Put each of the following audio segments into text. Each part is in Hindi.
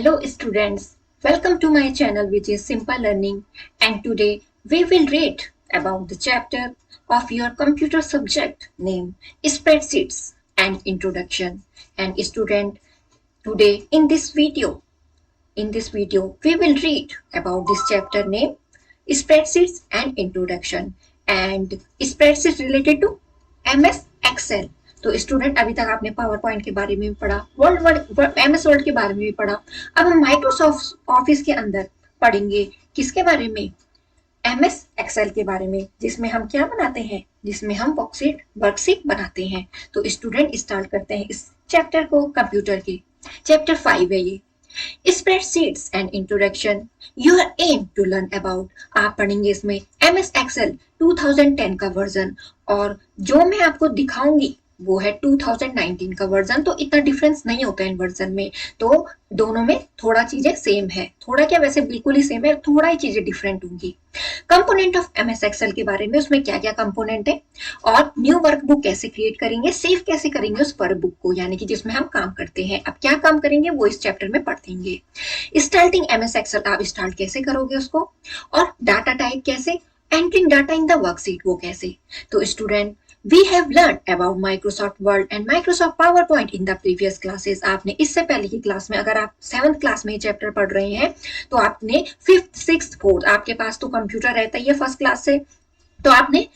Hello students, welcome to my channel which is Simple Learning, and today we will read about the chapter of your computer subject named Spreadsheets and Introduction. And student, today in this video we will read about this chapter named Spreadsheets and Introduction, and spreadsheets related to MS Excel. तो स्टूडेंट अभी तक आपने पावर पॉइंट के बारे में भी पढ़ा, MS वर्ड के बारे में भी पढ़ा। अब हम माइक्रोसॉफ्ट ऑफिस के अंदर पढ़ेंगे किसके बारे में? MS एक्सेल के बारे में, जिसमें हम क्या बनाते हैं? जिसमें हम वर्कशीट बनाते हैं। तो स्टूडेंट स्टार्ट करते हैं इस चैप्टर को। कंप्यूटर के चैप्टर 5 है ये, spreadsheets and introduction. You are am to learn about, आप पढ़ेंगे इसमें MS एक्सेल 2010 का वर्जन, और जो मैं आपको दिखाऊंगी वो है 2019 का वर्जन। तो इतना डिफरेंस नहीं होता है इन वर्जन में, तो दोनों में थोड़ा चीजें सेम है, थोड़ा क्या वैसे बिल्कुल ही सेम है, थोड़ा ही चीजें डिफरेंट होंगी। कंपोनेंट ऑफ MS एक्सेल के बारे में, उसमें क्या क्या कंपोनेंट है, और न्यू वर्कबुक कैसे क्रिएट करेंगे, सेव कैसे करेंगे उस वर्कबुक को, यानी कि जिसमें हम काम करते हैं। अब क्या काम करेंगे वो इस चैप्टर में पढ़ देंगे। स्टार्टिंग MS एक्सेल, आप स्टार्ट कैसे करोगे उसको, और डाटा टाइप कैसे, entering data in the worksheet वो कैसे। तो student, We have learned about Microsoft Word and Microsoft PowerPoint in the previous classes. आपने इससे पहले की क्लास में, अगर आप 7th क्लास में ये चैप्टर पढ़ रहे हैं तो आपने 5th, 6th, 4th, आपके पास तो कंप्यूटर रहता ही है फर्स्ट क्लास से, तो आपने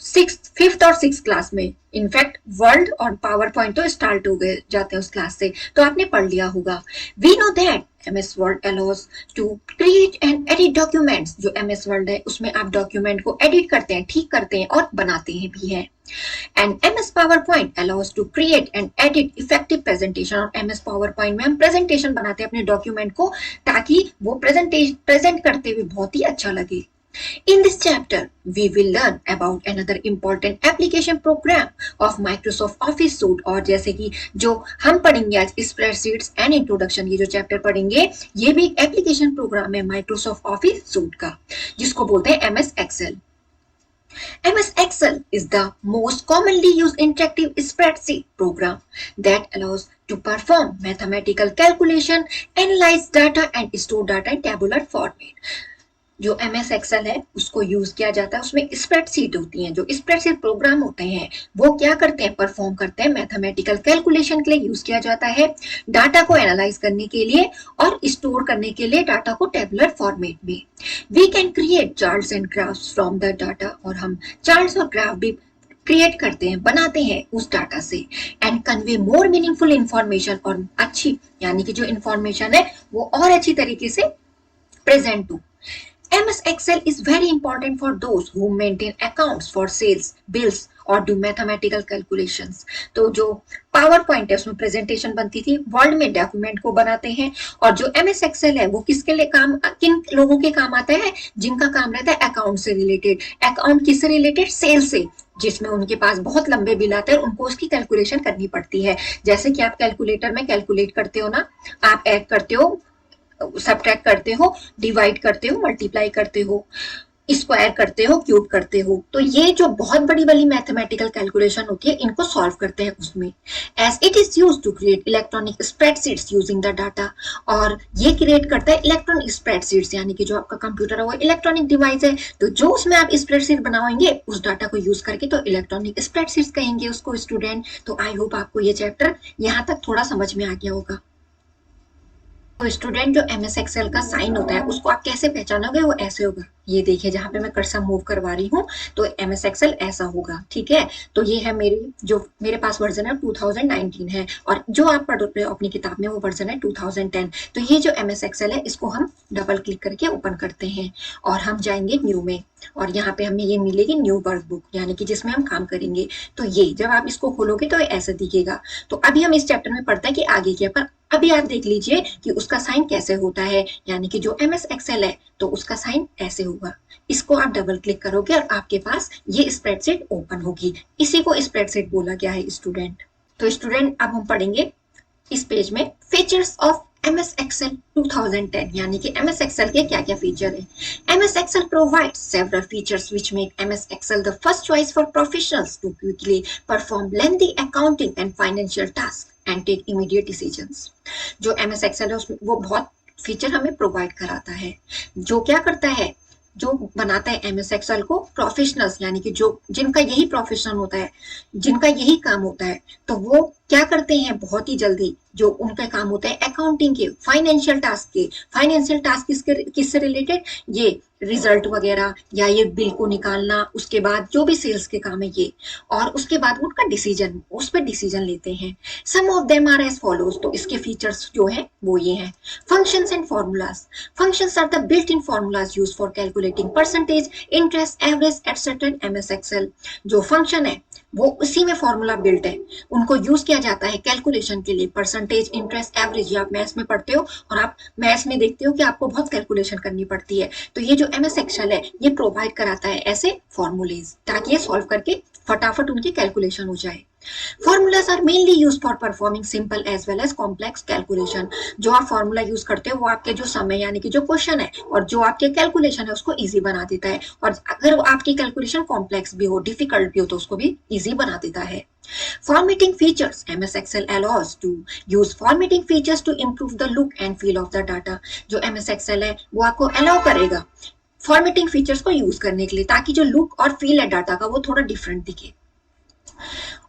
5th और 6th क्लास में इनफैक्ट वर्ड और पावर पॉइंट तो स्टार्ट हो गए जाते हैं उस क्लास से, तो आपने पढ़ लिया होगा। We know that MS Word allows to create and edit documents। जो MS Word है उसमें आप डॉक्यूमेंट को एडिट करते हैं, ठीक करते हैं और बनाते हैं भी है। And MS PowerPoint allows to create and edit effective presentation। और MS PowerPoint में हम प्रेजेंटेशन बनाते हैं अपने डॉक्यूमेंट को, ताकि वो प्रेजेंट करते हुए बहुत ही अच्छा लगे। In this chapter, we will learn about another important application program of Microsoft Office Suite। और जैसे कि जो हम पढ़ेंगे आज स्प्रेडशीट्स एंड इंट्रोडक्शन, ये जो चैप्टर पढ़ेंगे ये भी एक एप्लीकेशन प्रोग्राम है माइक्रोसॉफ्ट ऑफिस सूट का, जिसको बोलते हैं MS Excel। MS Excel is the most commonly used interactive spreadsheet program that allows to perform mathematical calculation, analyze data and store data in tabular format। जो MS Excel है उसको यूज किया जाता है, उसमें स्प्रेडशीट होती हैं, जो स्प्रेडशीट प्रोग्राम होते हैं वो क्या करते हैं, परफॉर्म करते हैं, मैथमेटिकल कैलकुलेशन के लिए यूज किया जाता है, डाटा को एनालाइज करने के लिए और स्टोर करने के लिए डाटा को टेबुलर फॉर्मेट में। We can create charts and graphs from the data, और हम चार्ट्स और ग्राफ भी क्रिएट करते हैं, बनाते हैं उस डाटा से। And convey more meaningful information, और अच्छी यानी कि जो इंफॉर्मेशन है वो और अच्छी तरीके से प्रेजेंट हो। MS Excel is very important for those who maintain accounts for sales, bills और do mathematical calculations। तो जो पावर पॉइंट है उसमें प्रेजेंटेशन बनती थी, वर्ड में डॉक्यूमेंट को बनाते हैं, और जो MS Excel है वो किसके लिए काम, किन लोगों के काम आता है, जिनका काम रहता है अकाउंट से रिलेटेड। अकाउंट किससे रिलेटेड, सेल से, जिसमें उनके पास बहुत लंबे बिल आते हैं और उनको उसकी कैलकुलेशन करनी पड़ती है। जैसे कि आप कैलकुलेटर में कैलकुलेट करते हो ना, आप ऐड करते हो, सब्ट्रैक्ट करते हो, डिवाइड करते हो, मल्टीप्लाई करते हो, स्क्वायर करते हो, क्यूब करते हो, तो ये जो बहुत बड़ी बड़ी मैथमेटिकल कैलकुलेशन होती है इनको सॉल्व करते हैं उसमें। As it is use to create electronic spreadsheets using the data, और ये क्रिएट करता है इलेक्ट्रॉनिक स्प्रेडशीट्स, यानी कि जो आपका कंप्यूटर है वो इलेक्ट्रॉनिक डिवाइस है, तो जो उसमें आप स्प्रेडशीट बनाएंगे उस डाटा को यूज करके, तो इलेक्ट्रॉनिक स्प्रेडशीट्स कहेंगे उसको स्टूडेंट। तो आई होप आपको ये चैप्टर यहाँ तक थोड़ा समझ में आ गया होगा। तो स्टूडेंट, जो MS Excel का साइन होता है उसको आप कैसे पहचानोगे, वो ऐसे होगा, ये देखिए जहाँ पे मैं कर्सर मूव करवा रही हूँ तो MS Excel ऐसा होगा, ठीक है। तो ये है मेरे पास वर्जन है 2019 है, और जो आप पढ़ रहे हो अपनी किताब में वो वर्जन है 2010। तो ये जो MS Excel है इसको हम डबल क्लिक करके ओपन करते हैं और हम जाएंगे न्यू में, और यहाँ पे हमें ये मिलेगी न्यू वर्कबुक, यानी कि जिसमें हम काम करेंगे। तो ये जब आप इसको खोलोगे तो ये ऐसे दिखेगा। तो अभी हम इस चैप्टर में पढ़ते हैं कि आगे क्या, पर अभी आप देख लीजिए कि उसका साइन कैसे होता है, यानी कि जो MS Excel है तो उसका साइन ऐसे होगा। इसको आप डबल क्लिक करोगे और आपके पास ये स्प्रेडशीट ओपन होगी, इसी को स्प्रेडशीट बोला गया है स्टूडेंट। तो स्टूडेंट अब हम पढ़ेंगे इस पेज में फीचर्स ऑफ MS Excel 2010 यानी कि MS Excel के क्या क्या फीचर है। MS Excel provides several features which make MS Excel the first choice for professionals to quickly perform lengthy accounting and financial tasks and take immediate decisions। जो MS Excel है उसमें वो बहुत फीचर हमें प्रोवाइड कराता है, जो क्या करता है, जो बनाता है MS Excel को प्रोफेशनल्स यानी कि जो जिनका यही प्रोफेशन होता है, जिनका यही काम होता है, तो वो क्या करते हैं बहुत ही जल्दी, जो उनका काम होता है अकाउंटिंग के, फाइनेंशियल टास्क के। फाइनेंशियल टास्क किससे रिलेटेड, ये रिजल्ट वगैरह या ये बिल को निकालना, उसके बाद जो भी सेल्स के काम है ये, और उसके बाद उनका डिसीजन, उस पर डिसीजन लेते हैं। Some of them are as follows, तो इसके फीचर्स जो है वो ये हैं। Functions and formulas, functions are the built in formulas use for calculating percentage, interest, average etcetera in MS Excel। जो फंक्शन है वो उसी में फॉर्मूला बिल्ट है, उनको यूज किया जाता है कैलकुलेशन के लिए। परसेंटेज, इंटरेस्ट, एवरेज, ये आप मैथ्स में पढ़ते हो और आप मैथ्स में देखते हो कि आपको बहुत कैलकुलेशन करनी पड़ती है, तो ये जो MS Excel है ये प्रोवाइड कराता है ऐसे फॉर्मूलेज, ताकि ये सॉल्व करके फटाफट उनकी कैलकुलेशन हो जाए। Formulas are mainly used for performing simple as well as complex calculation। जो आप फॉर्मूला यूज करते हो वो आपके जो समय यानी कि जो क्वेश्चन है और जो आपके कैलकुलेशन है उसको इजी बना देता है, और अगर आपकी कैलकुलेशन कॉम्प्लेक्स भी हो, डिफिकल्ट भी हो, तो उसको भी इजी बना देता है। Formatting features, MS Excel allows to use formatting features to improve the look and feel of the data। जो MS Excel है वो आपको अलाउ करेगा फॉर्मेटिंग फीचर्स को यूज करने के लिए, ताकि जो लुक और फील है डाटा का वो थोड़ा डिफरेंट दिखे।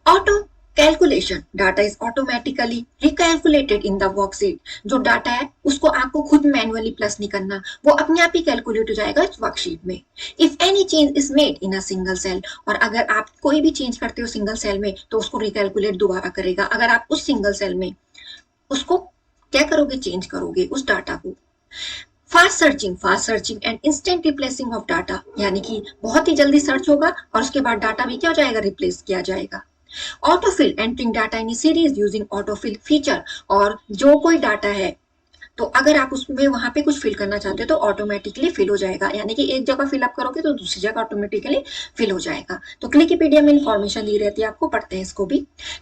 Auto calculation, data is automatically recalculated in the worksheet. जो डाटा है उसको आपको खुद मैन्युअली प्लस नहीं करना, वो अपने आप ही कैलकुलेट हो जाएगा इस वर्कशीट में। If any change is made in a single cell, और अगर आप कोई भी चेंज करते हो सिंगल सेल में तो उसको रिकैलकुलेट दोबारा करेगा। अगर आप उस सिंगल सेल में उसको क्या करोगे, चेंज करोगे उस डाटा को। Fast searching and instant replacing of data, यानी कि बहुत ही जल्दी सर्च होगा और उसके बाद डाटा भी क्या हो जाएगा, रिप्लेस किया जाएगा। Autofill, entering data in series using autofill feature, और जो कोई डाटा है तो अगर आप उसमें वहां पे कुछ फिल करना चाहते हो तो ऑटोमेटिकली फिल हो जाएगा, यानी कि एक जगह फिल अप करोगे तो दूसरी जगह ऑटोमेटिकली फिल हो जाएगा। तो क्लिकिपीडिया में इंफॉर्मेशन दी रहती है, आपको पढ़ते हैं इसको भी।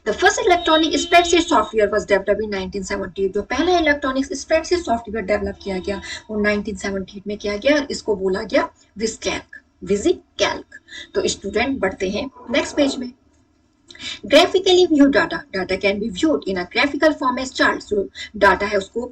The first electronic spreadsheet software was developed in 1978। जो पहला इलेक्ट्रॉनिक स्प्रेडशीट सॉफ्टवेयर डेवलप किया गया वो 1978 में किया गया और इसको बोला गया विजिकैल्क। तो स्टूडेंट बढ़ते हैं नेक्स्ट पेज में। Graphically view data, data can be viewed in a graphical form as chart. जो डाटा है उसको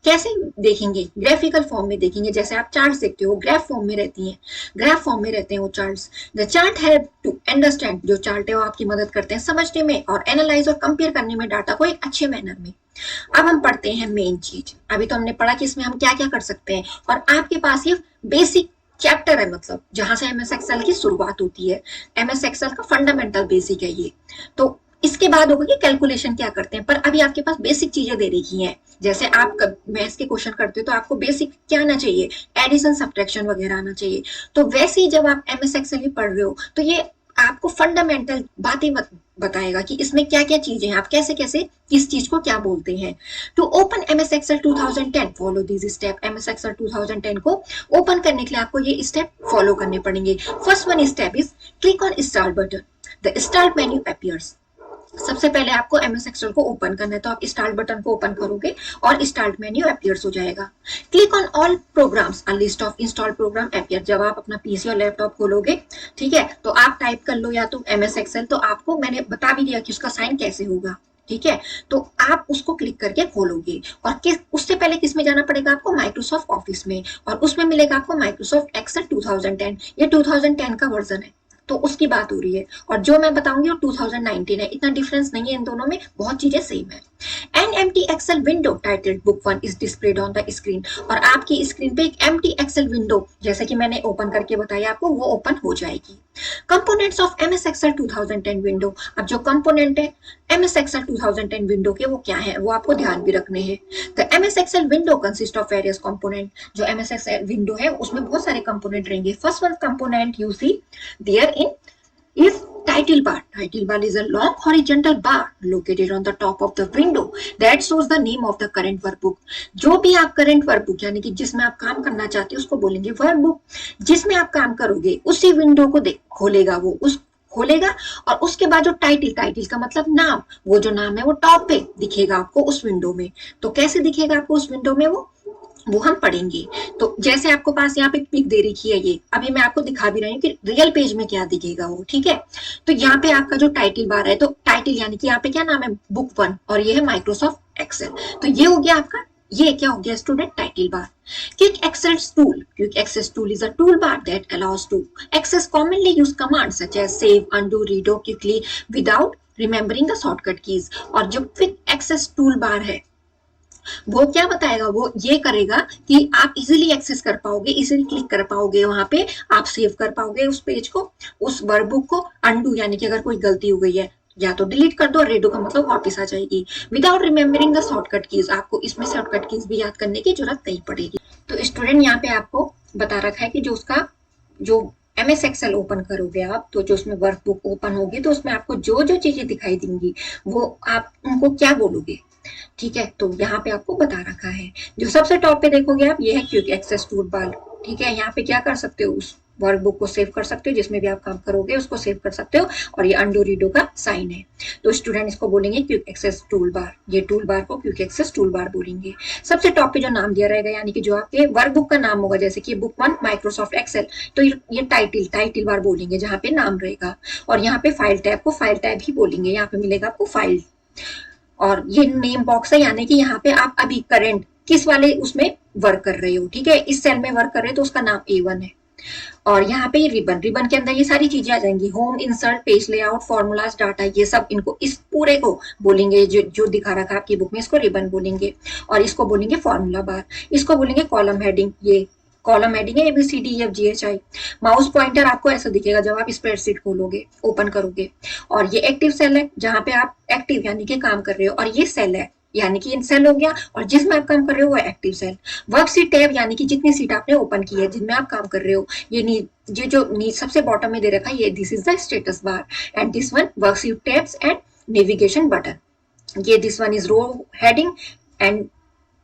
कैसे देखेंगे, ग्राफिकल फॉर्म में देखेंगे। जैसे आप चार्ट देखते हो ग्राफ फॉर्म में रहती हैं, ग्राफ फॉर्म में रहते हैं वो charts. The chart help to understand, जो चार्ट है वो आपकी मदद करते हैं समझने में और एनालाइज और कंपेयर करने में डाटा को एक अच्छे मैनर में। अब हम पढ़ते हैं मेन चीज। अभी तो हमने पढ़ा कि इसमें हम क्या क्या कर सकते हैं, और आपके पास ये बेसिक चैप्टर है, मतलब जहां से MS Excel की शुरुआत होती है। MS Excel का फंडामेंटल बेसिक है ये। तो इसके बाद होगा कि कैलकुलेशन क्या करते हैं, पर अभी आपके पास बेसिक चीजें दे रखी हैं। जैसे आप मैथ्स के क्वेश्चन करते हो तो आपको बेसिक क्या आना चाहिए, एडिशन सब्ट्रैक्शन वगैरह आना चाहिए। तो वैसे ही जब आप MS Excel ही पढ़ रहे हो तो ये आपको फंडामेंटल बातें बताएगा कि इसमें क्या क्या चीजें हैं, आप कैसे कैसे किस चीज को क्या बोलते हैं। To open MS Excel 2010 follow this step. MS Excel 2010 को ओपन करने के लिए आपको ये स्टेप फॉलो करने पड़ेंगे। First one step is click on start button, the start menu appears. सबसे पहले आपको MS Excel को ओपन करना है, तो आप स्टार्ट बटन को ओपन करोगे और स्टार्ट मेन्यू अपीयर्स हो जाएगा। Click on all programs, a list of installed program appear. जब आप अपना PC और लैपटॉप खोलोगे, ठीक है, तो आप टाइप कर लो या तो MS Excel, तो आपको मैंने बता भी दिया कि उसका साइन कैसे होगा, ठीक है। तो आप उसको क्लिक करके खोलोगे और उससे पहले किस में जाना पड़ेगा आपको, माइक्रोसॉफ्ट ऑफिस में, और उसमें मिलेगा आपको माइक्रोसॉफ्ट एक्सेल 2010। ये 2010 का वर्जन है, तो उसकी बात हो रही है, और जो मैं बताऊंगी वो 2019 है। इतना डिफरेंस नहीं है इन दोनों में, बहुत चीजें सेम है। An empty Excel window titled book 1 is displayed on the screen, और आपकी स्क्रीन पे एक एम्प्टी एक्सेल विंडो, जैसे कि मैंने ओपन करके बताया आपको, वो ओपन हो जाएगी। Components of MS Excel 2010 window. अब जो कंपोनेंट है MS Excel 2010 विंडो के वो क्या है, वो आपको ध्यान भी रखने हैं। The MS Excel window consist of various component. जो MS Excel विंडो है उसमें बहुत सारे कंपोनेंट रहेंगे। First one component you see there in is title bar. Title bar is a long horizontal bar located on the top of the window that shows the name of the current workbook. जो भी आप current workbook यानी कि जिसमें आप काम करना चाहते हो उसको बोलेंगे वर्कबुक। जिसमें आप काम करोगे उसी विंडो को खोलेगा वो, उस खोलेगा और उसके बाद जो टाइटल, टाइटल का मतलब नाम, वो जो नाम है वो टॉप पे दिखेगा आपको उस विंडो में। तो कैसे दिखेगा आपको उस विंडो में वो हम पढ़ेंगे। तो जैसे आपको पास यहाँ पे पिक दे रखी है, ये अभी मैं आपको दिखा भी रही हूँ कि रियल पेज में क्या दिखेगा वो, ठीक है। तो यहाँ पे आपका जो टाइटल बार है, तो टाइटल यानी कि यहाँ पे क्या नाम है, बुक 1, और ये है माइक्रोसॉफ्ट एक्सेल। तो ये हो गया आपका, ये क्या हो गया student, title bar. Quick access tool, quick access tool is a tool bar that allows to access commonly used commands such as save, undo, redo quickly without remembering the shortcut keys। और जो क्विक एक्सेस टूल बार है वो क्या बताएगा, वो ये करेगा कि आप इजीली एक्सेस कर पाओगे, इजीली क्लिक कर पाओगे, वहां पे आप सेव कर पाओगे उस पेज को, उस वर्कबुक को। अंडू यानी कि अगर कोई गलती हो गई है या तो डिलीट कर दो, रेडो का मतलब वापस आ जाएगी। Without remembering the shortcut keys, आपको इसमें शॉर्टकट कीज भी याद करने की जरूरत नहीं पड़ेगी। तो स्टूडेंट यहाँ पे आपको बता रखा है कि जो उसका जो MS एक्सेल ओपन करोगे आप, तो जो उसमें वर्कबुक ओपन होगी तो उसमें आपको जो जो चीजें दिखाई देंगी वो आप उनको क्या बोलोगे, ठीक है। तो यहाँ पे आपको बता रखा है। जो सबसे टॉप पे देखोगे आप, ये है क्विक एक्सेस टूल बार, ठीक है। यहाँ पे क्या कर सकते हो, उस वर्कबुक को सेव कर सकते हो, जिसमें भी आप काम करोगे उसको सेव कर सकते हो, और ये अंडू रीडो का साइन है। तो स्टूडेंट इसको बोलेंगे क्विक एक्सेस टूल बार, ये टूल बार को क्विक एक्सेस टूल बार बोलेंगे। सबसे टॉप पे जो नाम दिया रहेगा, यानी कि जो आपके वर्कबुक का नाम होगा, जैसे कि बुक 1 माइक्रोसॉफ्ट एक्सेल, तो ये टाइटल, टाइटल बार बोलेंगे जहाँ पे नाम रहेगा। और यहाँ पे फाइल टैब को फाइल टैब ही बोलेंगे, यहाँ पे मिलेगा आपको फाइल। और ये नेम बॉक्स है, यानी कि यहाँ पे आप अभी करंट किस वाले उसमें वर्क कर रहे हो, ठीक है। इस सेल में वर्क कर रहे हो तो उसका नाम A1 है। और यहाँ पे ये रिबन, रिबन के अंदर ये सारी चीजें आ जाएंगी, home, insert, page layout, formulas, data, ये सब इनको इस पूरे को बोलेंगे, जो जो दिखा रखा है आपकी बुक में, इसको रिबन बोलेंगे। और इसको बोलेंगे फॉर्मूला बार, इसको बोलेंगे कॉलम हेडिंग, ये कॉलम हेडिंग है ABCDEFGHI। माउस पॉइंटर आपको ऐसा दिखेगा जब आप स्प्रेडशीट खोलोगे, ओपन करोगे। और ये एक्टिव सेल है, जहां पे आप एक्टिव यानी कि काम कर रहे हो, और ये सेल है यानी कि इन सेल हो गया, और जिसमें आप काम कर रहे हो वो एक्टिव सेल। वर्कशीट टैब यानी कि जितनी सीट आपने ओपन की है, जिनमें आप काम कर रहे हो, ये जो सबसे बॉटम में दे रखा है, ये this is the status bar, and this one worksheet tabs and navigation button. ये this one is row heading and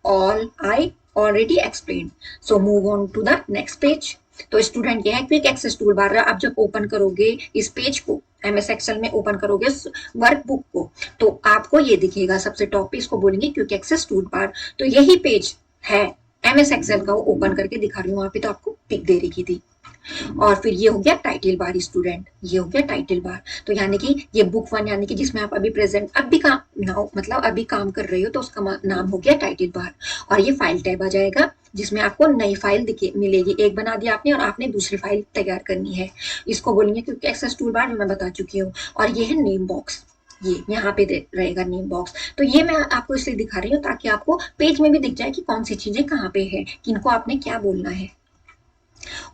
all I already explained, so move on to the next page। तो स्टूडेंट ये है क्विक एक्सेस टूल बार। आप जब ओपन करोगे इस पेज को, MS एक्सेल में ओपन करोगे उस वर्कबुक को, तो आपको ये दिखेगा सबसे टॉप पे, इसको बोलेंगे क्विक एक्सेस टूल बार। तो यही पेज है MS एक्सेल का, वो ओपन करके दिखा रही हूँ, वहां पे तो आपको पिक दे रखी थी। और फिर ये हो गया टाइटल बार स्टूडेंट, ये हो गया टाइटल बार। तो यानी कि ये बुक 1 यानी कि जिसमें आप अभी प्रेजेंट अभी काम नाउ मतलब अभी काम कर रहे हो, तो उसका नाम हो गया टाइटल बार। और ये फाइल टैब आ जाएगा, जिसमें आपको नई फाइल मिलेगी, एक बना दिया आपने और आपने दूसरी फाइल तैयार करनी है, इसको बोलेंगे क्योंकि एक्सेस टूल बार, जो मैं बता चुकी हूँ। और ये है नेम बॉक्स, ये यहाँ पे रहेगा नेम बॉक्स। तो ये मैं आपको इसलिए दिखा रही हूँ ताकि आपको पेज में भी दिख जाए कि कौन सी चीजें कहाँ पे है, किनको आपने क्या बोलना है।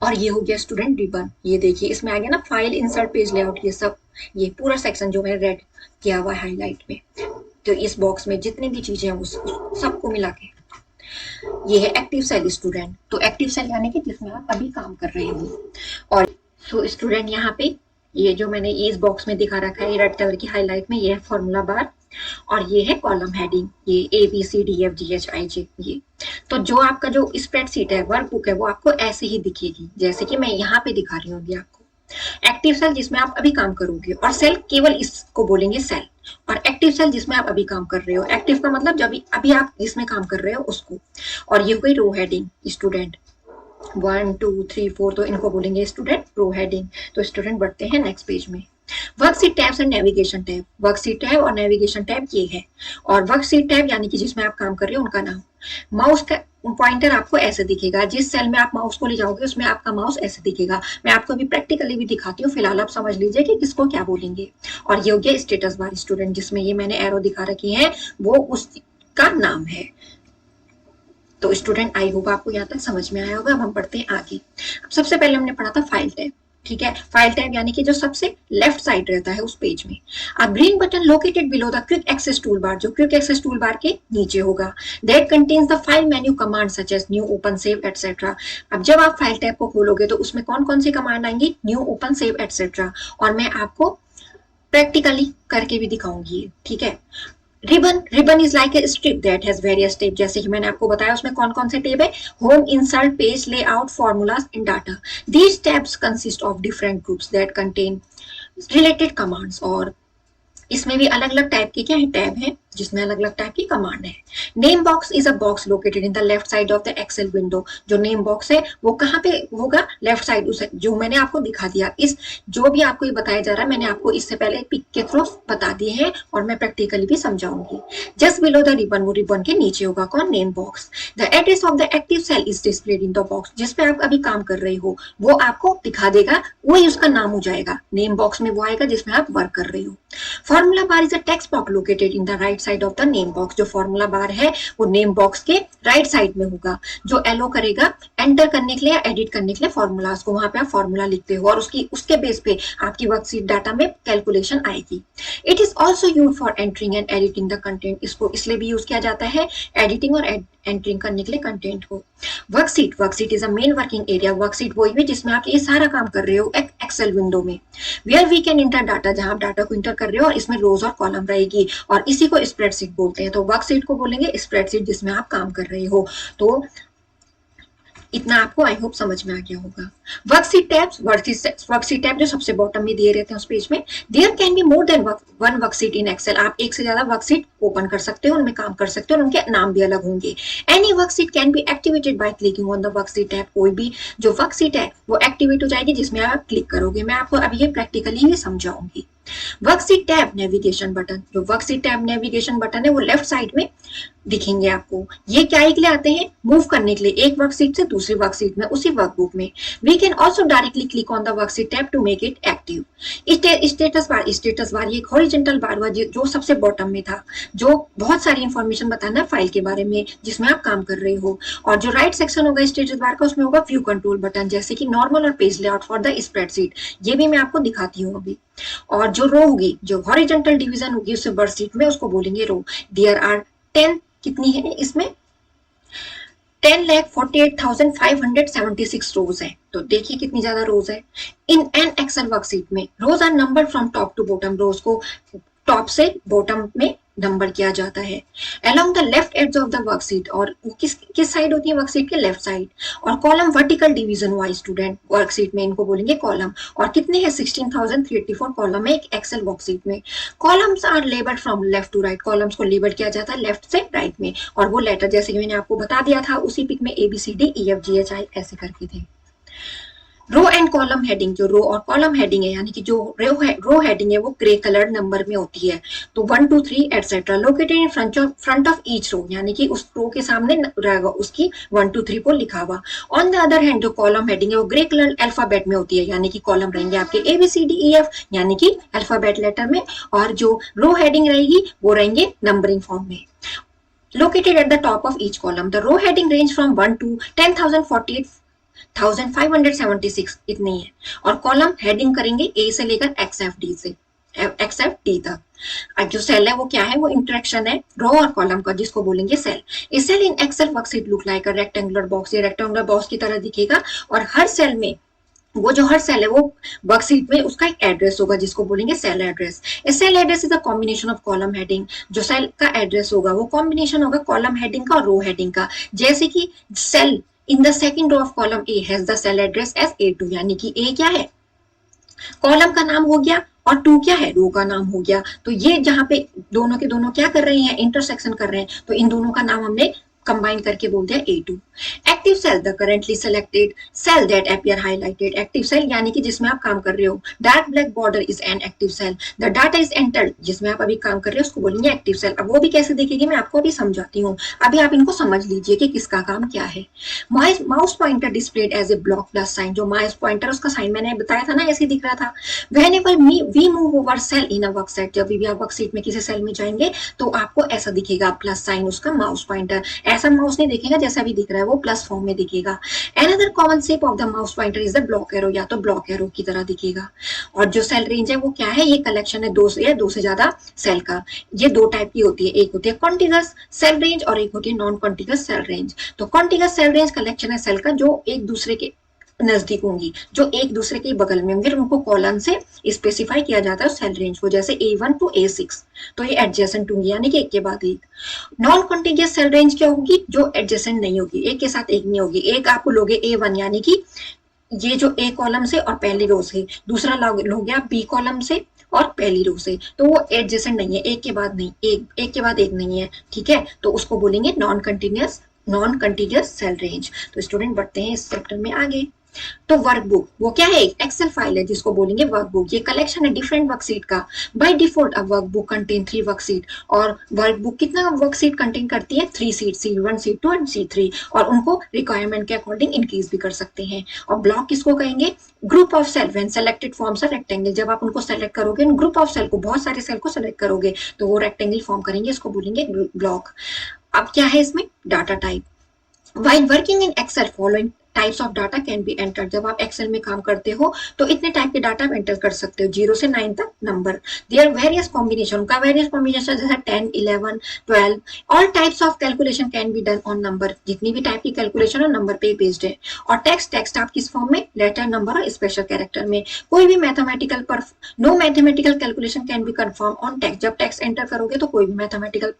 और ये हो गया स्टूडेंट रिबन, ये देखिए इसमें आ गया ना फाइल, इंसर्ट, पेज लेआउट, ये सब, ये पूरा सेक्शन जो मैंने रेड किया हुआ है हाईलाइट में। तो इस बॉक्स में जितनी भी चीजें हैं उस सबको मिला के ये है एक्टिव सेल स्टूडेंट। तो एक्टिव सेल यानी कि जिसमें आप अभी काम कर रहे हो। और सो स्टूडेंट यहाँ पे ये जो मैंने इस बॉक्स में दिखा रखा है रेड कलर की हाईलाइट में, ये है फॉर्मूला बार, और ये है कॉलम हेडिंग, ये ABCDEFGHIJ। ये तो जो आपका जो स्प्रेडशीट है, वर्कबुक है, वो आपको ऐसे ही दिखेगी जैसे कि मैं यहाँ पे दिखा रही हूँ अभी आपको। एक्टिव सेल जिसमें आप अभी काम करोगे, और सेल केवल इसको बोलेंगे सेल। और एक्टिव सेल जिसमें आप अभी काम कर रहे हो, एक्टिव का मतलब जब अभी आप जिसमें काम कर रहे हो उसको। और ये हो गई रो हेडिंग स्टूडेंट, 1 2 3 4, तो इनको बोलेंगे स्टूडेंट रो हेडिंग। तो स्टूडेंट बढ़ते हैं नेक्स्ट पेज में। Worksheet tabs and navigation tab, worksheet tab और नेविगेशन टैब ये है। और वर्कशीट टैब यानी कि जिसमें आप काम कर रहे हो उनका नाम। माउस का पॉइंटर आपको ऐसे दिखेगा, जिस सेल में आप माउस को ले जाओगे उसमें आपका माउस ऐसे दिखेगा। मैं आपको अभी प्रैक्टिकली भी दिखाती हूँ, फिलहाल आप समझ लीजिए कि किसको क्या बोलेंगे। और ये हो गया स्टेटस बार स्टूडेंट, जिसमें ये मैंने एरो दिखा रखी है वो उसका नाम है। तो स्टूडेंट आई होप आपको यहाँ तक समझ में आया होगा। अब हम पढ़ते हैं आगे। अब सबसे पहले हमने पढ़ा था फाइल टैब, ठीक है। फाइल टैब यानी कि जो सबसे लेफ्ट साइड रहता है उस पेज में। A green button located below the quick access tool bar, जो क्विक एक्सेस टूल बार के नीचे होगा। That contains the file menu command such as new, open, save etcetera. अब जब आप फाइल टैब को खोलोगे तो उसमें कौन कौन सी कमांड आएंगी, न्यू, ओपन, सेव एटसेट्रा। और मैं आपको प्रैक्टिकली करके भी दिखाऊंगी, ठीक है। Ribbon is like a strip that has various tape, जैसे कि मैंने आपको बताया उसमें कौन कौन से टेप है, home, insert, page layout, formulas and data. These tabs consist of different groups that contain related commands. और इसमें भी अलग अलग टाइप के क्या है, टैब है, जिसमें अलग अलग टाइप की कमांड है। Name box is a box located in the left side of the Excel window. जो नेम बॉक्स है वो कहाँ पे होगा, लेफ्ट साइड, उस जो मैंने आपको दिखा दिया। इस जो भी आपको ये बताया जा रहा है मैंने आपको इससे पहले पिक के थ्रू बता दिए हैं और मैं प्रैक्टिकली भी समझाऊंगी। जस्ट बिलो द रिबन, वो रिबन के नीचे होगा कौन, name box. The address of the active cell is displayed in the box. जिसपे आप अभी काम कर रहे हो वो आपको दिखा देगा, वही उसका नाम हो जाएगा। नेम बॉक्स में वो आएगा जिसमें आप वर्क कर रहे हो। Formula bar is a text box located in the right side of the name box. जो फॉर्मूला बार है वो नेम बॉक्स के राइट साइड में होगा, जो एलो करेगा एंटर करने के लिए या एडिट करने के लिए फॉर्मूलाज को। वहां पे आप फॉर्मूला लिखते हो और उसके बेस पे आपकी वर्कशीट डाटा में कैलकुलेशन आएगी। It is also use for entering and editing the content. इसको इसलिए भी यूज किया जाता है एडिटिंग और एंटरिंग करने के लिए कंटेंट को। Worksheet is a main working area. Worksheet वही है जिसमें आप ये सारा काम कर रहे हो एक्सेल विंडो में। Where we can enter data, जहां आप डाटा को इंटर कर रहे हो और इसमें रोज और कॉलम रहेगी और इसी को स्प्रेडशीट बोलते हैं। तो वर्कशीट को बोलेंगे स्प्रेडशीट जिसमें आप काम कर रहे हो। तो इतना आपको आई होप समझ में आ गया होगा। वर्कशीट टैब जो सबसे बॉटम में दिए रहते हैं उस पेज में। There can be more than one worksheet in Excel. आप एक से ज्यादा वर्कशीट ओपन कर सकते हो, उनमें काम कर सकते हो और उनके नाम भी अलग होंगे। Any worksheet can be activated by clicking on the worksheet tab. कोई भी जो वर्कशीट है वो एक्टिवेट हो जाएगी जिसमें आप क्लिक करोगे। मैं आपको अभी ये प्रैक्टिकली ही समझाऊंगी। वर्कशीट टैब नेविगेशन बटन, जो वर्कशीट टैब नेविगेशन बटन है वो लेफ्ट साइड में दिखेंगे आपको। ये क्या के लिए आते हैं, मूव करने के लिए एक वर्कशीट से दूसरी वर्कशीट में उसी वर्कबुक में। We can also directly click on the worksheet tab to make it active. Status bar ये एक हॉरिजॉन्टल बार हुआ जो सबसे बॉटम में था, जो बहुत सारी इंफॉर्मेशन बताना है फाइल के बारे में जिसमें आप काम कर रहे हो। और जो राइट सेक्शन होगा स्टेटस बार का उसमें होगा व्यू कंट्रोल बटन, जैसे कि नॉर्मल और page layout for the spreadsheet. ये भी मैं आपको दिखाती हूँ अभी। और जो रो होगी, जो हॉरिजॉन्टल डिवीजन होगी उससे वर्कशीट में, उसको बोलेंगे रो। देयर आर 10, कितनी है इसमें, 10,48,576 रोज है। तो देखिए कितनी ज्यादा रोज है। इन एन एक्सेल वर्कशीट में rows are number from top to bottom. Rows को टॉप से बॉटम में नंबर किया जाता है। Along the left edge of the worksheet, और किस साइड होती है वर्कशीट के, लेफ्ट साइड। और column vertical division wise student worksheet में, इनको बोलेंगे कॉलम। और कितने हैं, 16,384 कॉलम है एक एक्सेल वर्कशीट में। Columns are labelled from left to right. Columns को लेबल किया जाता है लेफ्ट से राइट में। और वो लेटर जैसे कि मैंने आपको बता दिया था उसी पिक में ABCDEFGHI ऐसे करके थे। रो एंड कॉलम हेडिंग, जो रो और कॉलम हेडिंग है यानी कि जो रो हेडिंग है वो ग्रे कलर नंबर में होती है। तो 1 2 3 etcetera located in front of each row, यानी कि उस रो के सामने रहेगा उसकी 1 2 3 4 लिखा हुआ। ऑन द अदर हैंड जो कॉलम हेडिंग है वो ग्रे कलर अल्फाबेट में होती है, यानी कि कॉलम रहेंगे आपके ABCDEF यानी कि अल्फाबेट लेटर में, और जो रो हेडिंग रहेगी वो रहेंगे नंबरिंग फॉर्म में। Located at the top of each column, the row heading range from 1 to 10,048,576 इतनी है। और कॉलम हेडिंग करेंगे A से लेकर XFD तक। अब जो सेल है वो क्या है, वो इंटरेक्शन है रो और कॉलम का, जिसको बोलेंगे cell. A cell in Excel worksheet look like a rectangular box. ये रेक्टेंगुलर बॉक्स की तरह दिखेगा और हर सेल में वो जो हर सेल है वो वर्कशीट में उसका एक एड्रेस होगा जिसको बोलेंगे cell address. A cell address is a combination of column heading. जो सेल का एड्रेस होगा वो कॉम्बिनेशन होगा कॉलम हेडिंग का और रो हेडिंग का। जैसे कि cell in the second row of column A has the cell address as A2, यानी कि ए क्या है, कॉलम का नाम हो गया, और 2 क्या है, रो का नाम हो गया। तो ये जहां पे दोनों के दोनों क्या कर रहे हैं, इंटरसेक्शन कर रहे हैं, तो इन दोनों का नाम हमने कंबाइन करके बोलते हैं A2। Active cell, the currently selected cell that appear highlighted. Active cell यानी कि जिसमें आप काम कर रहे हो। Dark black border is an active cell. The data is entered, जिसमें आप अभी काम कर रहे हो उसको बोलेंगे एक्टिव सेल। अब वो भी कैसे दिखेगी मैं आपको अभी समझाती हूँ, अभी आप इनको समझ लीजिए कि किसका काम क्या है। Mouse pointer displayed as a block plus sign. जो माउस पॉइंटर उसका साइन मैंने बताया था ना, ऐसे दिख रहा था। Whenever we move over cell in a worksheet, जब भी आप वर्कशीट में किसी सेल में जाएंगे तो आपको ऐसा दिखेगा प्लस साइन, उसका माउस पॉइंटर। ऐसा माउस नहीं दिखेगा जैसा भी दिख रहा है, वो प्लस फॉर्म में दिखेगा। Another common shape of the mouse pointer is the block arrow, या तो ब्लॉक एरो की तरह दिखेगा। और जो सेल रेंज है वो क्या है, ये कलेक्शन है दो से ज्यादा सेल का। ये दो टाइप की होती है, एक होती है कॉन्टिगस सेल रेंज और एक होती है नॉन कॉन्टिगस सेल रेंज। तो कॉन्टिगस सेल रेंज कलेक्शन है सेल का जो एक दूसरे के नजदीक होंगी, जो एक दूसरे के बगल में होंगे, उनको कॉलम से स्पेसिफाई किया जाता है सेल रेंज को, जैसे A1 to A6। तो ये एडजेसेंट होंगी यानी कि एक के बाद एक। नॉन कॉन्टिगियस सेल रेंज क्या होगी, जो एडजेसेंट नहीं होगी, एक के साथ एक नहीं होगी। एक आप लोगे A1 यानी कि ये जो ए कॉलम से और पहली रो से, दूसरा लॉग हो गया बी कॉलम से और पहली रो से, तो वो एडजेसेंट नहीं है, एक के बाद नहीं, एक के बाद एक नहीं है, ठीक है, तो उसको बोलेंगे नॉन कंटिन्यूअस सेल रेंज। तो स्टूडेंट बढ़ते हैं इस चैप्टर में आगे। तो वर्कबुक वो क्या है, एक्सेल फाइल है जिसको बोलेंगे वर्कबुक। ये कलेक्शन है डिफरेंट वर्कशीट का। By default a workbook contain 3 worksheet, और वर्कबुक कितना वर्कशीट कंटेन करती है, 3 seat, C1 C2 and C3, और उनको रिक्वायरमेंट के अकॉर्डिंग इंक्रीज भी कर सकते हैं। और ब्लॉक किसको कहेंगे, group of cell when selected forms a rectangle. जब आप उनको सेलेक्ट करोगे, ग्रुप ऑफ सेल को, बहुत सारे सेल को सेलेक्ट करोगे तो वो रेक्टेंगल फॉर्म करेंगे, इसको बोलेंगे ब्लॉक। अब क्या है इसमें, data type. While working in Excel, following types of data can B enter. जब आप एक्सेल में काम करते हो तो इतने टाइप के डाटा आप एंटर कर सकते हो, 0 से 9 तक नंबर। देयर वेरियस कॉम्बिनेशन, उनका वेरियस कॉम्बिनेशन जैसे 10, 11, 12। All types of calculation can be done on number. जितनी भी टाइप की कैलकुलेशन हो नंबर पे बेस्ड है। और टेक्स्ट आप किस फॉर्म में, लेटर, नंबर और स्पेशल कैरेक्टर में। कोई भी mathematical no mathematical calculation can be confirm on text. जब टेक्स्ट एंटर करोगे तो कोई भी मैथमेटिकल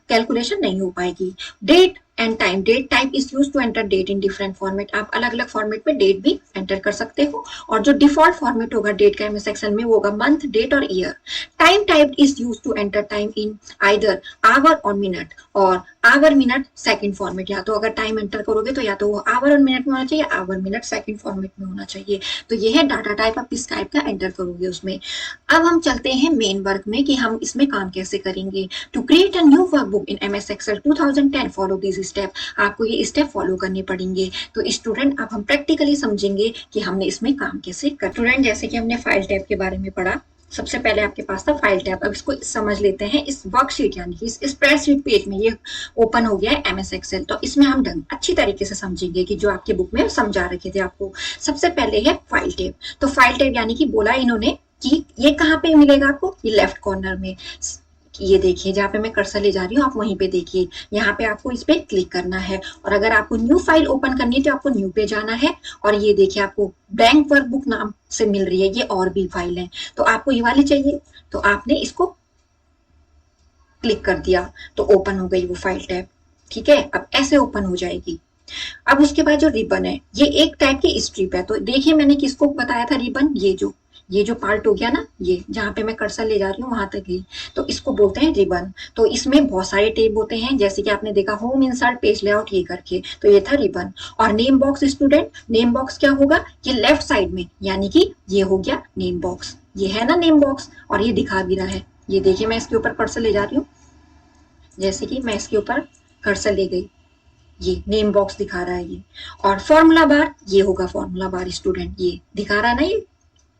कैलकुलेशन नहीं हो पाएगी। Date and time, date type is use to enter date in different format. आप अलग अलग फॉर्मेट में डेट भी एंटर कर सकते हो। और जो डिफॉल्ट फॉर्मेट होगा डेट का एमएस एक्सेल में वो होगा मंथ, डेट और year. Time type is use to enter time in either hour और मिनट, और आवर मिनट सेकंड फॉर्मेट। या तो अगर टाइम एंटर करोगे तो या तो वो आवर और मिनट में होना चाहिए, आवर मिनट सेकंड फॉर्मेट में होना चाहिए। तो ये है डाटा टाइप, आप किस टाइप का एंटर करोगे उसमें। अब हम चलते हैं मेन वर्क में कि हम इसमें काम कैसे करेंगे। To create a new workbook in MS Excel 2010 follow this step. आपको ये स्टेप फॉलो करने पड़ेंगे। तो स्टूडेंट अब हम प्रैक्टिकली समझेंगे कि हमने इसमें काम कैसे कर। स्टूडेंट जैसे कि हमने फाइल टैब के बारे में पढ़ा, सबसे पहले आपके पास था फाइल टैब। अब इसको समझ लेते हैं। इस वर्कशीट यानी कि इस स्प्रेडशीट पेज में ये ओपन हो गया है एमएस एक्सेल। तो इसमें हम अच्छी तरीके से समझेंगे कि जो आपके बुक में समझा रखे थे आपको। सबसे पहले है फाइल टैब। तो फाइल टैब यानी कि बोला इन्होंने कि ये कहाँ पे मिलेगा आपको, ये लेफ्ट कॉर्नर में। ये देखिए जहाँ पे मैं कर्सर ले जा रही हूँ आप वहीं पे देखिए, यहाँ पे आपको इस पे क्लिक करना है। और अगर आपको न्यू फाइल ओपन करनी है तो आपको न्यू पे जाना है। और ये देखिए आपको बैंक वर्कबुक नाम से मिल रही है, ये और भी फाइल है, तो आपको ये वाली चाहिए तो आपने इसको क्लिक कर दिया तो ओपन हो गई वो फाइल टैब। ठीक है, अब ऐसे ओपन हो जाएगी। अब उसके बाद जो रिबन है ये एक टाइप की स्ट्रिप है। तो देखिए मैंने किसको बताया था रिबन, ये जो पार्ट हो गया ना, ये जहाँ पे मैं कर्सर ले जा रही हूँ वहां तक ही, तो इसको बोलते हैं रिबन। तो इसमें बहुत सारे टैब होते हैं, जैसे कि आपने देखा होम, इंसर्ट, पेज लेआउट, ये करके, तो ये था रिबन। और name box student, name box क्या होगा, ये लेफ्ट साइड में, यानी कि ये हो गया नेम बॉक्स। ये है ना नेम बॉक्स, और ये दिखा भी रहा है। ये देखिए मैं इसके ऊपर कर्सर ले जा रही हूँ, जैसे कि मैं इसके ऊपर कर्सर ले गई, ये नेम बॉक्स दिखा रहा है ये। और फॉर्मूला बार, ये होगा फॉर्मूला बार स्टूडेंट, ये दिखा रहा है ना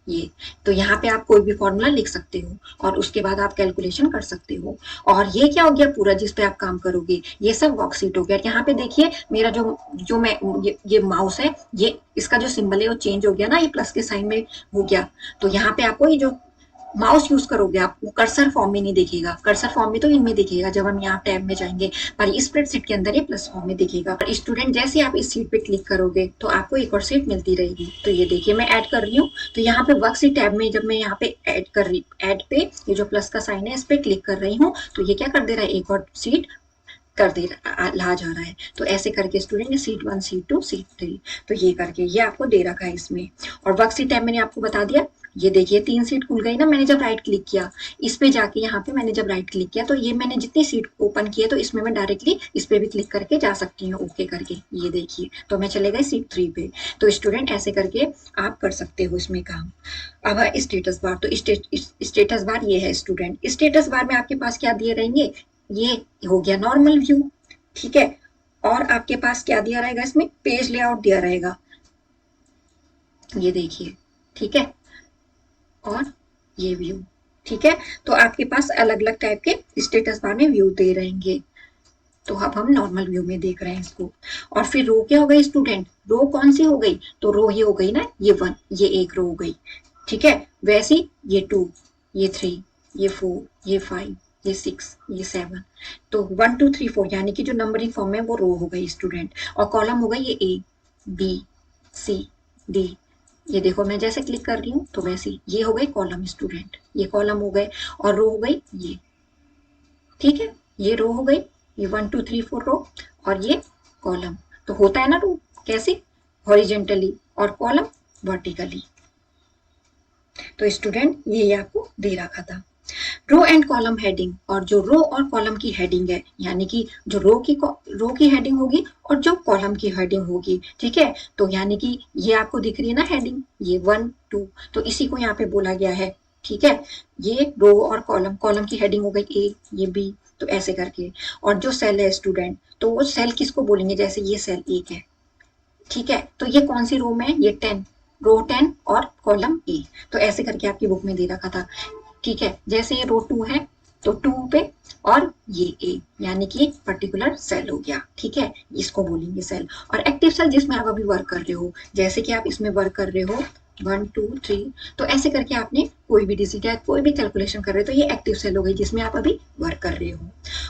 ये। तो यहाँ पे आप कोई भी फॉर्मूला लिख सकते हो और उसके बाद आप कैलकुलेशन कर सकते हो। और ये क्या हो गया पूरा जिस पे आप काम करोगे, ये सब वर्कशीट हो गया। यहाँ पे देखिए मेरा जो मैं ये माउस है, ये इसका जो सिंबल है वो चेंज हो गया ना, ये प्लस के साइन में हो गया। तो यहाँ पे आपको ये जो माउस यूज करोगे आप, वो कर्सर फॉर्म में नहीं दिखेगा। कर्सर फॉर्म में तो इनमें दिखेगा जब हम यहाँ टैब में जाएंगे, पर स्प्रेडशीट के अंदर ये प्लस फॉर्म में दिखेगा। और स्टूडेंट जैसे आप इस सीट पे क्लिक करोगे तो आपको एक और सीट मिलती रहेगी। तो ये देखिए मैं ऐड कर रही हूँ, तो यहाँ पे वर्कशीट टैब में जब मैं यहाँ पे ऐड पे ये जो प्लस का साइन है इस पे क्लिक कर रही हूँ, तो ये क्या कर दे रहा है, एक और सीट कर दे ला जा रहा है। तो ऐसे करके स्टूडेंट ने सीट 1, सीट 2, सीट 3, तो ये करके ये आपको दे रखा है इसमें। और वर्कशीट टैब मैंने आपको बता दिया, ये देखिए 3 सीट खुल गई ना। मैंने जब राइट क्लिक किया इस पे जाके, यहाँ पे मैंने जब राइट क्लिक किया तो ये मैंने जितनी सीट ओपन की है तो इसमें मैं डायरेक्टली इस पे भी क्लिक करके जा सकती हूँ, ओके करके। ये देखिए तो मैं चले गई सीट 3 पे। तो स्टूडेंट ऐसे करके आप कर सकते हो इसमें काम। अब है स्टेटस बार। तो स्टेटस बार ये है स्टूडेंट। स्टेटस बार में आपके पास क्या दिए रहेंगे, ये हो गया नॉर्मल व्यू, ठीक है। और आपके पास क्या दिया रहेगा इसमें, पेज लेआउट दिया रहेगा, ये देखिए, ठीक है। और ये व्यू, ठीक है। तो आपके पास अलग अलग टाइप के स्टेटस बार में व्यू दे रहेंगे। तो अब हम नॉर्मल व्यू में देख रहे हैं इसको। और फिर रो क्या हो गई स्टूडेंट, रो कौन सी हो गई, तो रो ये हो गई ना, ये 1, ये एक रो हो गई, ठीक है। वैसी ये 2, ये 3, ये 4, ये 5, ये 6, ये 7, तो 1 2 3 4 यानी कि जो नंबरिंग फॉर्म है वो रो हो गई स्टूडेंट। और कॉलम हो गई ये A B C D। ये देखो मैं जैसे क्लिक कर रही हूँ तो वैसे ये हो गई कॉलम स्टूडेंट, ये कॉलम हो गए। और रो हो गई ये, ठीक है, ये रो हो गई, ये 1 2 3 4 रो, और ये कॉलम। तो होता है ना रो कैसे, हॉरिजेंटली, और कॉलम वर्टिकली। तो स्टूडेंट ये आपको दे रखा था। रो एंड कॉलम हेडिंग, और जो रो और कॉलम की हेडिंग है, यानी कि जो रो की हेडिंग होगी और जो कॉलम की हेडिंग होगी, ठीक है। तो यानी कि ये आपको दिख रही है ना हेडिंग, ये 1 2, तो इसी को यहाँ पे बोला गया है, ठीक है। ये रो और कॉलम, कॉलम की हेडिंग हो गई ए, ये बी, तो ऐसे करके। और जो सेल है स्टूडेंट, तो वो सेल किसको बोलेंगे, जैसे ये सेल 1 है, ठीक है। तो ये कौन सी रो में है, ये 10, रो 10 और कॉलम ए। तो ऐसे करके आपकी बुक में दे रखा था, ठीक है। जैसे ये रो 2 है तो 2 पे और ये ए, यानी कि एक पर्टिकुलर सेल हो गया, ठीक है, इसको बोलेंगे सेल। और एक्टिव सेल जिसमें आप अभी वर्क कर रहे हो, जैसे कि आप इसमें वर्क कर रहे हो 1 2 3, तो ऐसे करके आपने कोई भी डिजिट या कोई भी कैलकुलेशन कर रहे हो तो ये एक्टिव सेल हो गई जिसमें आप अभी वर्क कर रहे हो।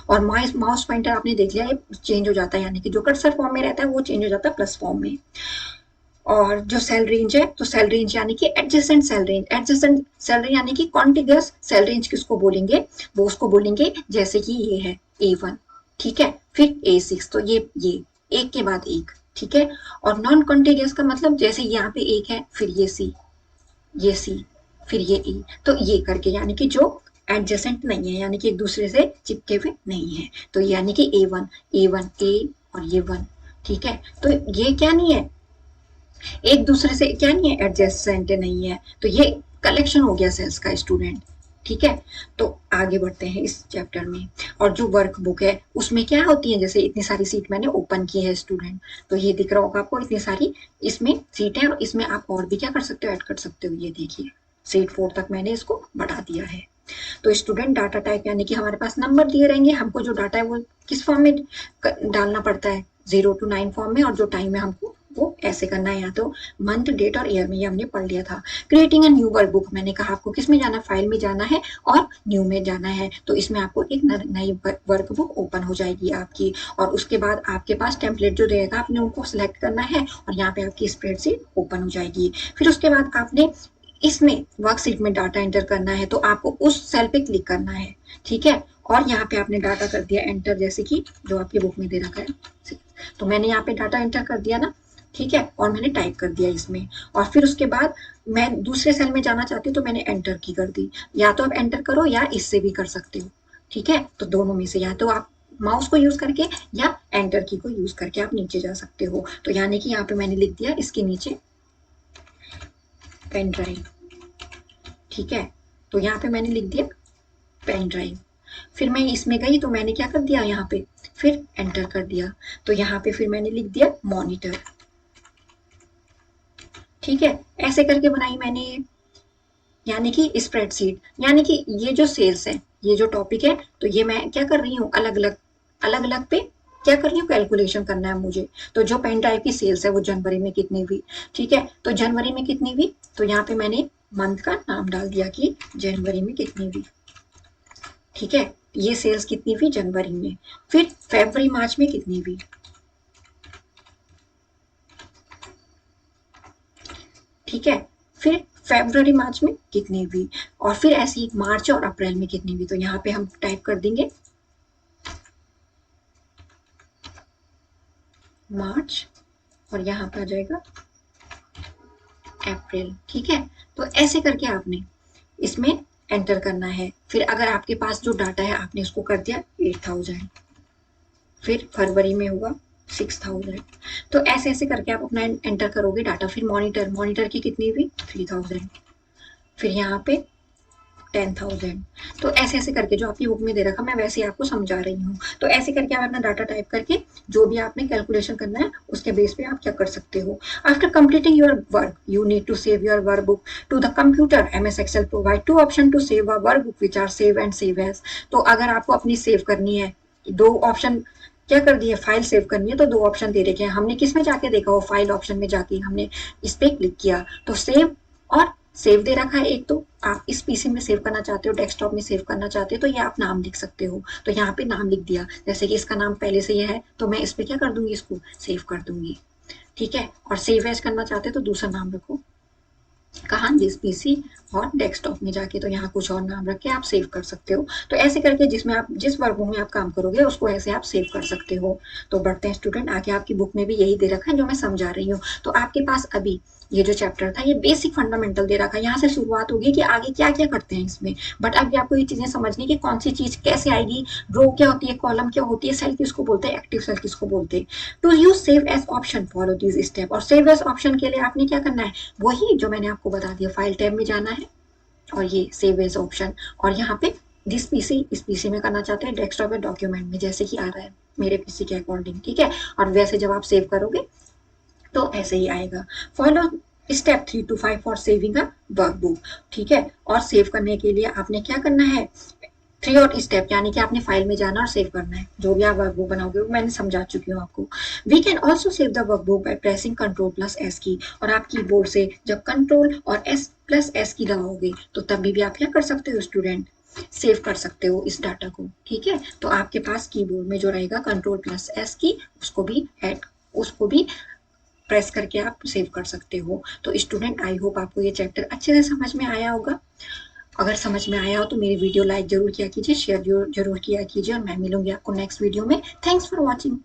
और माउस पॉइंटर आपने देख लिया, ये चेंज हो जाता है, यानी कि जो कर्सर फॉर्म में रहता है वो चेंज हो जाता है प्लस फॉर्म में। और जो सेल रेंज है, तो सेल रेंज यानी कि adjacent cell range, adjacent cell range यानी कि कॉन्टिग्यूअस सेल रेंज किसको बोलेंगे, वो उसको बोलेंगे जैसे कि ये है A1, ठीक है, फिर A6, तो ये एक के बाद एक, ठीक है। और नॉन कॉन्टिग्यूअस का मतलब जैसे यहाँ पे एक है, फिर ये सी, फिर ये E, तो ये करके, यानी कि जो एडजेसेंट नहीं है, यानी कि एक दूसरे से चिपके हुए नहीं है, तो यानी कि A1 A और ये 1, ठीक है। तो ये क्या नहीं है, एक दूसरे से क्या नहीं है, एडजेसेंट नहीं है, तो ये कलेक्शन हो गया सेल्स का स्टूडेंट, ठीक है। तो आगे बढ़ते हैं इस चैप्टर में। और जो वर्क बुक है उसमें क्या होती है, जैसे इतनी सारी सीट मैंने ओपन की है स्टूडेंट, तो ये दिख रहा होगा आपको, इतनी सारी इसमें सीट है और इसमें आप और भी क्या कर सकते हो, ऐड कर सकते हो। ये देखिए सीट 4 तक मैंने इसको बढ़ा दिया है। तो स्टूडेंट डाटा टाइप, यानी कि हमारे पास नंबर दिए रहेंगे, हमको जो डाटा है वो किस फॉर्म में डालना पड़ता है, 0 to 9 फॉर्म में, और जो टाइम है हमको वो ऐसे करना है, या तो मंथ डेट और ईयर में, ये हमने पढ़ लिया था। Creating a new work book, मैंने कहा आपको किस में जाना, फाइल में जाना है और न्यू में जाना है, तो इसमें आपको एक नई वर्क बुक ओपन हो जाएगी आपकी। और उसके बाद आपके पास टेम्पलेट जो रहेगा, आपने उनको सिलेक्ट करना है और यहाँ पे आपकी स्प्रेडशीट ओपन हो जाएगी। फिर उसके बाद आपने इसमें वर्कशीट में डाटा एंटर करना है, तो आपको उस सेल पे क्लिक करना है, ठीक है। और यहाँ पे आपने डाटा कर दिया एंटर, जैसे कि जो आपकी बुक में दे रखा है, तो मैंने यहाँ पे डाटा एंटर कर दिया ना, ठीक है, और मैंने टाइप कर दिया इसमें। और फिर उसके बाद मैं दूसरे सेल में जाना चाहती हूँ तो मैंने एंटर की कर दी, या तो आप एंटर करो या इससे भी कर सकते हो, ठीक है। तो दोनों में से या तो आप माउस को यूज करके या एंटर की को यूज करके आप नीचे जा सकते हो। तो यानी कि यहाँ पे मैंने लिख दिया इसके नीचे पेन ड्राइव, ठीक है। तो यहाँ पे मैंने लिख दिया पेन ड्राइव। फिर मैं इसमें गई तो मैंने क्या कर दिया, यहाँ पे फिर एंटर कर दिया, तो यहाँ पे फिर मैंने लिख दिया मॉनिटर, ठीक है। ऐसे करके बनाई मैंने, यानी कि स्प्रेडशीट, यानी कि ये जो सेल्स है, ये जो टॉपिक है, तो ये मैं क्या कर रही हूँ, अलग अलग पे क्या कर रही हूँ, कैलकुलेशन करना है मुझे। तो जो पेन ड्राइव की सेल्स है वो जनवरी में कितनी हुई, ठीक है, तो जनवरी में कितनी हुई, तो यहाँ पे मैंने मंथ का नाम डाल दिया कि जनवरी में कितनी हुई, ठीक है। ये सेल्स कितनी हुई जनवरी में। फिर फरवरी मार्च में कितनी हुई, ठीक है। फिर फरवरी मार्च में कितनी हुई, और फिर ऐसी मार्च और अप्रैल में कितनी हुई, तो यहाँ पे हम टाइप कर देंगे मार्च, और यहाँ पे आ जाएगा अप्रैल, ठीक है। तो ऐसे करके आपने इसमें एंटर करना है। फिर अगर आपके पास जो डाटा है आपने उसको कर दिया 8000, फिर फरवरी में हुआ 6000, तो ऐसे ऐसे करके आप अपना एंटर करोगे डाटा। फिर मॉनिटर की कितनी हुई 3000, फिर यहाँ पे 10,000, तो ऐसे ऐसे करके जो आपकी बुक में दे रखा मैं वैसे आपको समझा रही हूँ। तो ऐसे करके आप अपना डाटा टाइप करके जो भी आपने कैलकुलेशन करना है उसके बेस पे आप क्या कर सकते हो। After completing your work you need to save your workbook to the computer. MS Excel provide 2 option to save a workbook which are save and save as. तो अगर आपको अपनी सेव करनी है, 2 ऑप्शन क्या कर दिए, फाइल सेव करनी है तो 2 ऑप्शन दे रखे हैं। हमने किस में जाके देखा, वो फाइल ऑप्शन में जाके हमने इस पे क्लिक किया, तो सेव और सेव दे रखा है। एक तो आप इस पीसी में सेव करना चाहते हो, डेस्कटॉप में सेव करना चाहते हो, तो ये आप नाम लिख सकते हो। तो यहाँ पे नाम लिख दिया, जैसे कि इसका नाम पहले से ये है तो मैं इस पे क्या कर दूंगी, इसको सेव कर दूंगी, ठीक है। और सेव एज करना चाहते हो तो दूसरा नाम रखो, कहाँ, दिस पीसी और डेस्कटॉप में जाके तो यहाँ कुछ और नाम रख के आप सेव कर सकते हो। तो ऐसे करके जिसमें आप जिस वर्कबुक में आप काम करोगे उसको ऐसे आप सेव कर सकते हो। तो बढ़ते हैं स्टूडेंट, आगे आपकी बुक में भी यही दे रखा है जो मैं समझा रही हूँ। तो आपके पास अभी ये जो चैप्टर था ये बेसिक फंडामेंटल दे रखा है, यहाँ से शुरुआत होगी कि आगे क्या क्या करते हैं इसमें। बट अभी आपको ये चीजें समझनी कि कौन सी चीज कैसे आएगी, रो क्या होती है, कॉलम क्या होती है, सेल किसको बोलते हैं, एक्टिव सेल किसको बोलते हैं। To use save as option follow this step. और सेव एज ऑप्शन के लिए आपने क्या करना है, वही जो मैंने आपको बता दिया, फाइल टैब में जाना है और ये सेव एज ऑप्शन, और यहाँ पे दिस पीसी, इस पीसी में करना चाहते हैं, डेस्कटॉप या डॉक्यूमेंट में जैसे कि आ रहा है मेरे पीसी के अकॉर्डिंग, ठीक है। और वैसे जब आप सेव करोगे तो ऐसे ही आएगा। Follow step 3 to 5 for saving a workbook, ठीक है। और सेव करने के लिए आपने क्या करना है, 3 और स्टेप, यानी कि आपने फाइल में जाना और सेव करना है। जो भी आप वर्कबुक बनाओगे वो मैंने समझा चुकी हूँ आपको। We can also save the workbook by pressing Ctrl+S key. और आप कीबोर्ड से जब कंट्रोल और S+S की दबाओगे तो तभी भी आप क्या कर सकते हो स्टूडेंट, सेव कर सकते हो इस डाटा को, ठीक है। तो आपके पास कीबोर्ड में जो रहेगा Ctrl+S की, उसको भी प्रेस करके आप सेव कर सकते हो। तो स्टूडेंट आई होप आपको ये चैप्टर अच्छे से समझ में आया होगा। अगर समझ में आया हो तो मेरी वीडियो लाइक जरूर किया कीजिए, शेयर जरूर किया कीजिए, और मैं मिलूंगी आपको नेक्स्ट वीडियो में। Thanks for watching.